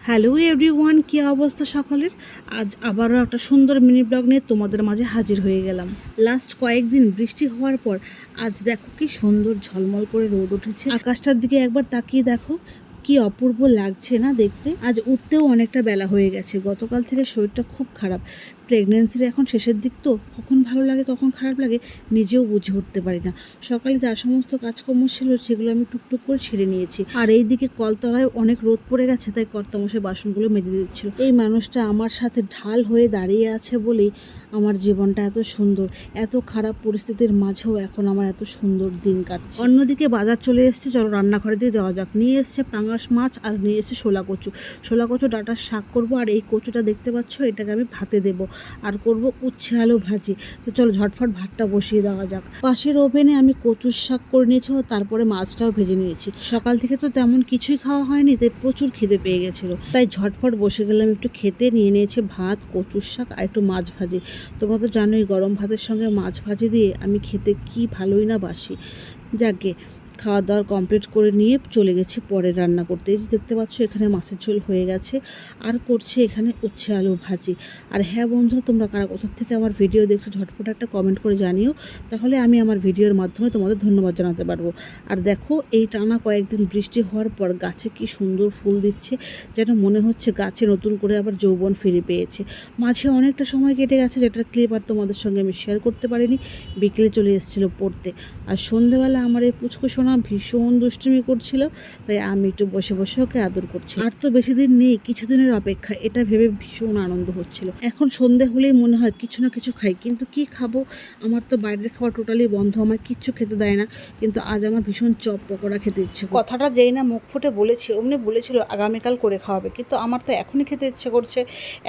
Hello everyone, কী অবস্থা সকলের? আজ আবারও একটা সুন্দর মিনি ব্লগ নিয়ে তোমাদের মাঝে হাজির হয়ে গেলাম। লাস্ট কয়েকদিন বৃষ্টি হওয়ার পর আজ দেখো কি সুন্দর ঝলমল করে রোদ উঠেছে। আকাশটার দিকে একবার তাকিয়ে দেখো, কি অপূর্ব লাগছে না দেখতে। আজ উঠতেও অনেকটা বেলা হয়ে গেছে। গতকাল থেকে শরীরটা খুব খারাপ। প্রেগনেন্সির এখন শেষের দিক তো, কখন ভালো লাগে কখন খারাপ লাগে নিজেও বুঝে উঠতে পারি না। সকালে যা সমস্ত কাজকর্ম ছিল সেগুলো আমি টুকটুক করে ছেড়ে নিয়েছি। আর এই দিকে কলতলায় অনেক রোদ পড়ে গেছে, তাই কর্তামশাই বাসনগুলো মেজে দিচ্ছিল। এই মানুষটা আমার সাথে ঢাল হয়ে দাঁড়িয়ে আছে বলেই আমার জীবনটা এত সুন্দর। এত খারাপ পরিস্থিতির মাঝেও এখন আমার এত সুন্দর দিন কাটছে। অন্যদিকে বাজার চলে এসছে, চলো রান্নাঘরের দিকে যাওয়া যাক। নিয়ে এসছে পাঙাশ মাছ আর নিয়ে এসছে শোলা কচু। শোলা কচু ডাঁটার শাক করবো, আর এই কচুটা দেখতে পাচ্ছ এটাকে আমি ভাতে দেবো। আর করব উচ্ছে আলু ভাজি। তো চলো ঝটফট ভাতটা বসিয়ে দেওয়া যাক। পাশের ওভেনে আমি কচুর শাক করে নিয়েছি, তারপরে মাছটাও ভেজে নিয়েছি। সকাল থেকে তো তেমন কিছুই খাওয়া হয়নি, তাই প্রচুর খিদে পেয়ে গেছিলো, তাই ঝটফট বসে গেলাম একটু খেতে। নিয়ে নিয়েছি ভাত, কচুর শাক আর একটু মাছ ভাজি। তোমরা তো জানোই গরম ভাতের সঙ্গে মাছ ভাজি দিয়ে আমি খেতে কি ভালোই না বাসি। যাকে খাওয়া দাওয়ার কমপ্লিট করে নিয়ে চলে গেছি পরে রান্না করতে। এই যে দেখতে পাচ্ছ এখানে মাছের ঝোল হয়ে গেছে, আর করছে এখানে উচ্ছে আলু ভাজি। আর হ্যাঁ বন্ধুরা, তোমরা কারা কোথা থেকে আমার ভিডিও দেখছো ঝটপট একটা কমেন্ট করে জানিও, তাহলে আমি আমার ভিডিওর মাধ্যমে তোমাদের ধন্যবাদ জানাতে পারবো। আর দেখো এই টানা কয়েকদিন বৃষ্টি হওয়ার পর গাছে কি সুন্দর ফুল দিচ্ছে, যেন মনে হচ্ছে গাছে নতুন করে আবার যৌবন ফিরে পেয়েছে। মাঝে অনেকটা সময় কেটে গেছে, যেটার ক্লিপ আর তোমাদের সঙ্গে আমি শেয়ার করতে পারিনি। বিকেলে চলে এসেছিলো পড়তে, আর সন্ধ্যেবেলা আমার এই পুচকু সোনা ভীষণ দুষ্টুমি করছিল, তাই আমি একটু বসে বসে ওকে আদর করছি। আর তো বেশি দিন নেই, কিছুদিনের অপেক্ষা, এটা ভেবে ভীষণ আনন্দ হচ্ছিল। এখন সন্ধে হলেই মনে হয় কিছু না কিছু খাই, কিন্তু কি খাবো? আমার তো বাইরের খাবার টোটালি বন্ধ, আমার কিচ্ছু খেতে দেয় না। কিন্তু আজ আমার ভীষণ চপ পকোড়া খেতে ইচ্ছে। কথাটা যেই না মুখ ফুটে বলেছি অমনি বলেছিল আগামীকাল করে খাওয়াবে, কিন্তু আমার তো এখনই খেতে ইচ্ছে করছে।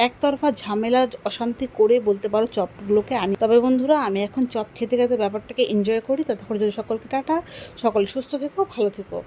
একতরফা ঝামেলা অশান্তি করে বলতে পারো চপগুলোকে আনি। তবে বন্ধুরা, আমি এখন চপ খেতে খেতে ব্যাপারটাকে এনজয় করি। ততক্ষণ যদি সকলকে টাটা, সকলে সুস্থ থেকো, ভালো থেকো।